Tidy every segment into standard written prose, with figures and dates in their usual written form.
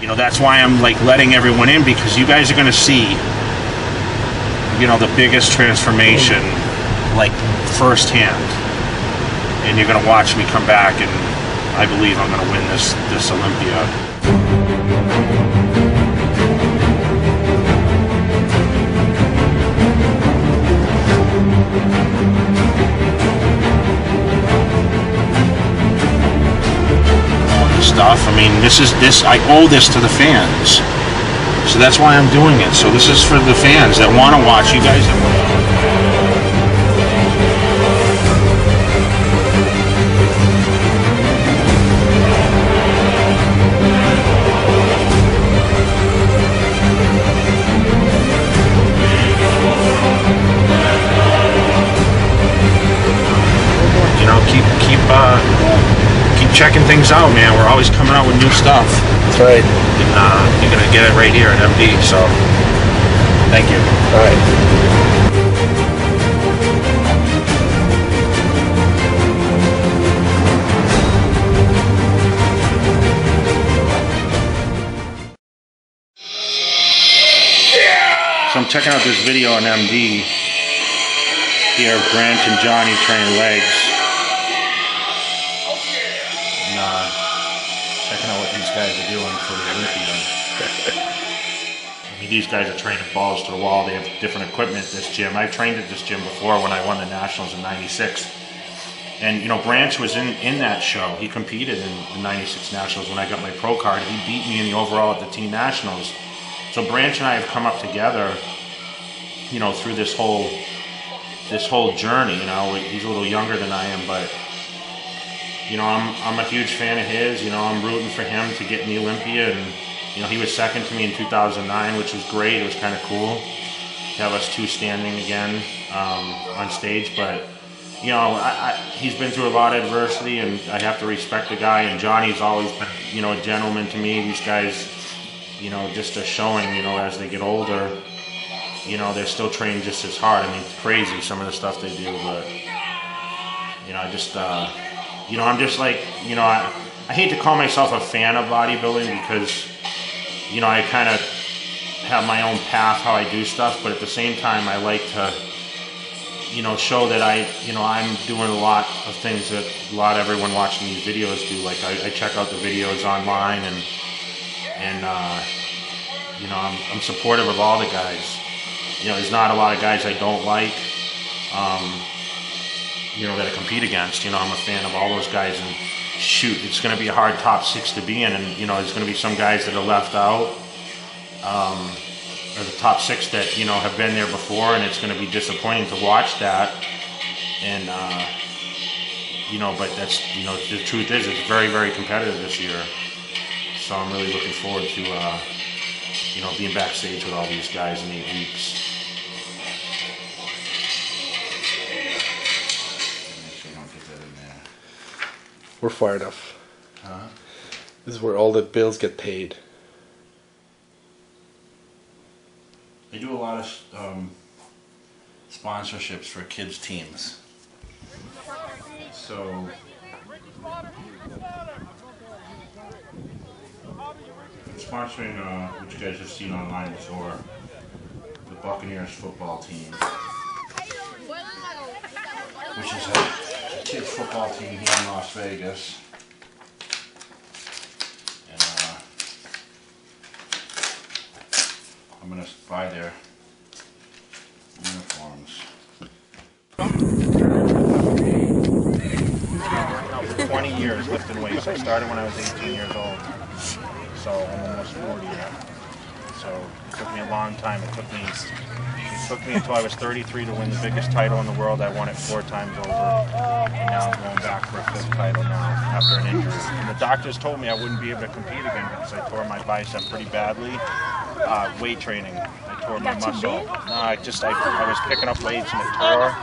You know, that's why I'm like letting everyone in, because you guys are going to see, you know, the biggest transformation like firsthand, and you're going to watch me come back, and I believe I'm going to win this Olympia. Stuff. I mean, I owe this to the fans, so that's why I'm doing it. So this is for the fans that want to watch. You guys you know, keep checking things out, man. We're always coming out with new stuff. That's right. And you're gonna get it right here at MD. So, thank you. All right. So I'm checking out this video on MD here of Grant and Johnny training legs. Checking out what these guys are doing for the Olympia. I mean, these guys are training balls to the wall. They have different equipment at this gym. I've trained at this gym before when I won the Nationals in '96. And, you know, Branch was in that show. He competed in the '96 Nationals when I got my pro card. He beat me in the overall at the Team Nationals. So Branch and I have come up together, you know, through this whole journey. You know, he's a little younger than I am, but you know, I'm a huge fan of his. You know, I'm rooting for him to get in the Olympia, and you know, he was second to me in 2009, which was great. It was kind of cool to have us two standing again on stage. But you know, he's been through a lot of adversity, and I have to respect the guy. And Johnny's always been, you know, a gentleman to me. These guys, you know, just are showing, you know, as they get older, you know, they're still trained just as hard. I mean, it's crazy some of the stuff they do, but you know, I just. You know, I'm just like, you know, I hate to call myself a fan of bodybuilding, because, you know, I kind of have my own path how I do stuff, but at the same time I like to, you know, show that I'm doing a lot of things that a lot of everyone watching these videos do. Like I check out the videos online, and you know, I'm supportive of all the guys. You know, there's not a lot of guys I don't like. You know, that I compete against. You know, I'm a fan of all those guys, and shoot, it's going to be a hard top 6 to be in, and you know, there's going to be some guys that are left out, or the top 6 that, you know, have been there before, and it's going to be disappointing to watch that. And you know, but that's, you know, the truth is, it's very, very competitive this year. So I'm really looking forward to you know, being backstage with all these guys in 8 weeks. We're fired up. This is where all the bills get paid. They do a lot of sponsorships for kids' teams. So sponsoring, which you guys have seen online before, the Buccaneers football team, which is a kids football team here in Las Vegas. And I'm going to buy their uniforms. For 20 years lifting weights. I started when I was 18 years old. So I'm almost 40 now. So it took me a long time. It took me until I was 33 to win the biggest title in the world. I won it 4 times over, and now I'm going back for a 5th title now after an injury. And the doctors told me I wouldn't be able to compete again because I tore my bicep pretty badly. Weight training, I tore my muscle. No, I was picking up weights and it tore.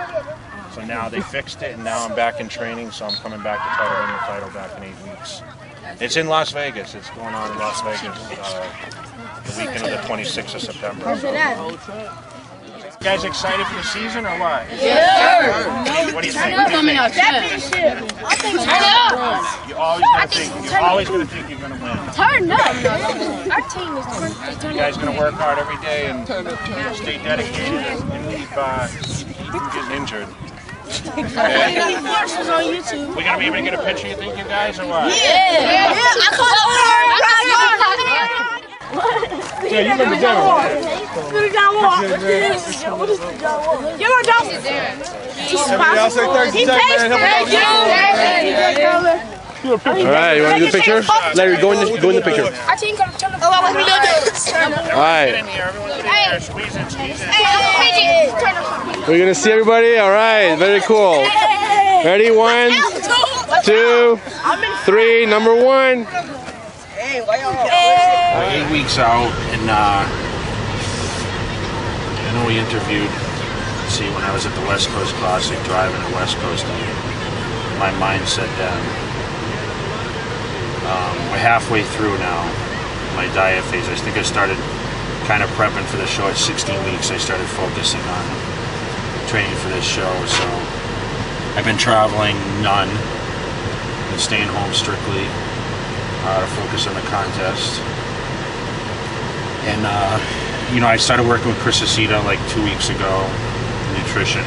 So now they fixed it, and now I'm back in training. So I'm coming back to try to win the title back in 8 weeks. It's in Las Vegas. It's going on in Las Vegas the weekend of the 26th of September. So. You guys excited for the season or what? Yeah. What do you think? Turn up. You're always gonna think you're gonna win. Turn up. You guys gonna work hard every day and stay dedicated and keep from getting injured. On YouTube. We gonna be able to get a picture, you think, you guys, or what? Yeah. Yeah, you remember John Wall. What is the John Wall? You know John Wall? Y'all say thanks to Jack, man. All right, you want to do the picture? Larry, go in the picture. I think I'm trying to. Oh, what we gonna do? All right. Everyone get in there, squeeze in, squeeze in. We're going to see everybody. All right, very cool. Ready? 1, 2, 3, number 1. 8 weeks out, and I know we interviewed, see, when I was at the West Coast Classic, driving at West Coast, my mindset then. We're halfway through now, my diet phase. I think I started kind of prepping for the show at 16 weeks. I started focusing on training for this show, so I've been traveling none, been staying home strictly to focus on the contest. And you know, I started working with Chris Acita like 2 weeks ago, nutrition.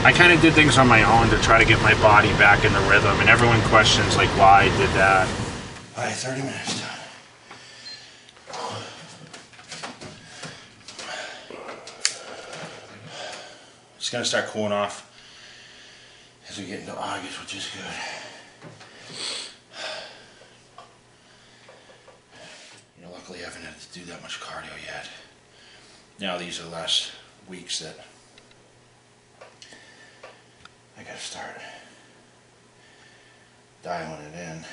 I kind of did things on my own to try to get my body back in the rhythm, and everyone questions like why I did that. All right, 30 minutes done. It's gonna start cooling off as we get into August, which is good. You know, luckily I haven't had to do that much cardio yet. Now these are the last weeks that I gotta start dialing it in.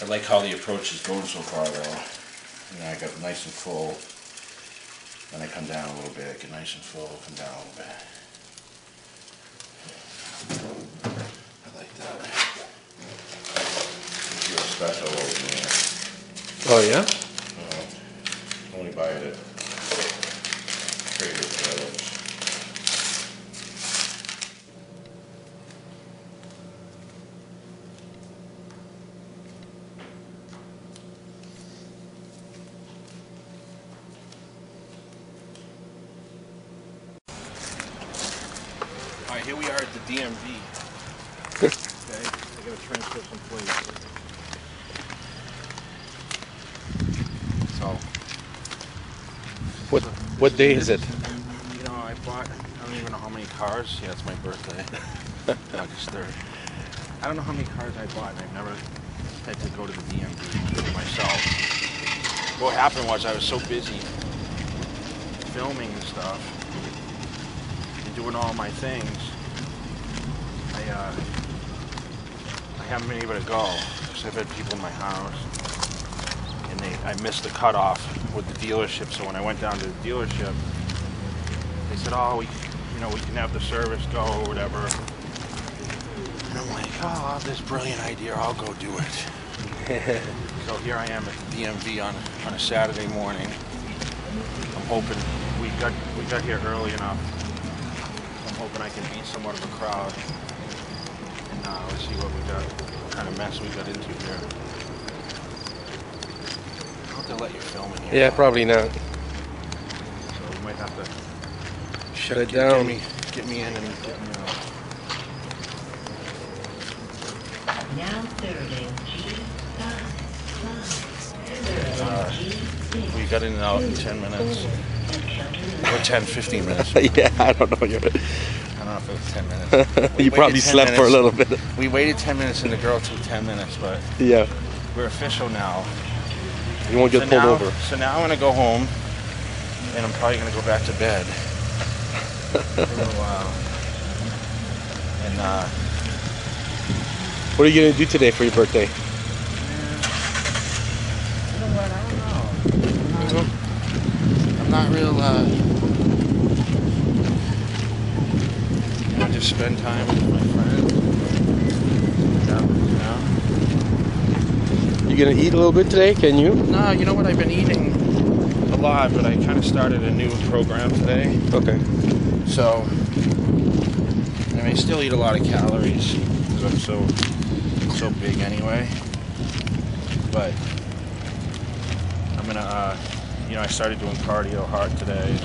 I like how the approach is going so far though. You know, I got nice and full, then I come down a little bit, get nice and full, come down a little bit. I like that. Gives you a special oatmeal. Oh, yeah? Only buy it at Trader Joe's. Alright, here we are at the DMV. Okay, I gotta transfer some plates. So, What day is it? you know, I don't even know how many cars. Yeah, it's my birthday. August 3rd. I don't know how many cars I bought, and I've never had to go to the DMV myself. What happened was I was so busy filming and stuff and doing all my things, I haven't been able to go because I've had people in my house, and I missed the cutoff with the dealership. So when I went down to the dealership, they said, "Oh, we can have the service go or whatever." And I'm like, "Oh, I have this brilliant idea. I'll go do it." So here I am at the DMV on a Saturday morning. I'm hoping we got here early enough. I'm hoping I can beat somewhat of a crowd. And let's see what we got, what kind of mess we got into here. I don't have to let you film in here. Yeah, probably not. So we might have to Shut it down. Get me in and get me out. Now serving We got in and out in 10 minutes. Or 15 minutes. Yeah, I don't know. I don't know if it was 10 minutes. You probably slept for a little bit. We waited 10 minutes and the girl took 10 minutes, but Yeah. we're official now. You won't get pulled over. So now I'm going to go home and I'm probably going to go back to bed for a little while. And What are you going to do today for your birthday? you know what? I don't know. I'm not real, I just spend time with my friends. You going to eat a little bit today? Can you? No, you know what? I've been eating a lot, but I kind of started a new program today. Okay. So, I still eat a lot of calories. because I'm so big anyway. But I'm gonna, you know, I started doing cardio hard today.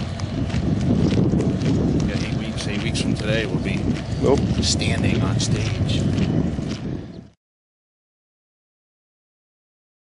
Yeah, 8 weeks from today we'll be standing on stage.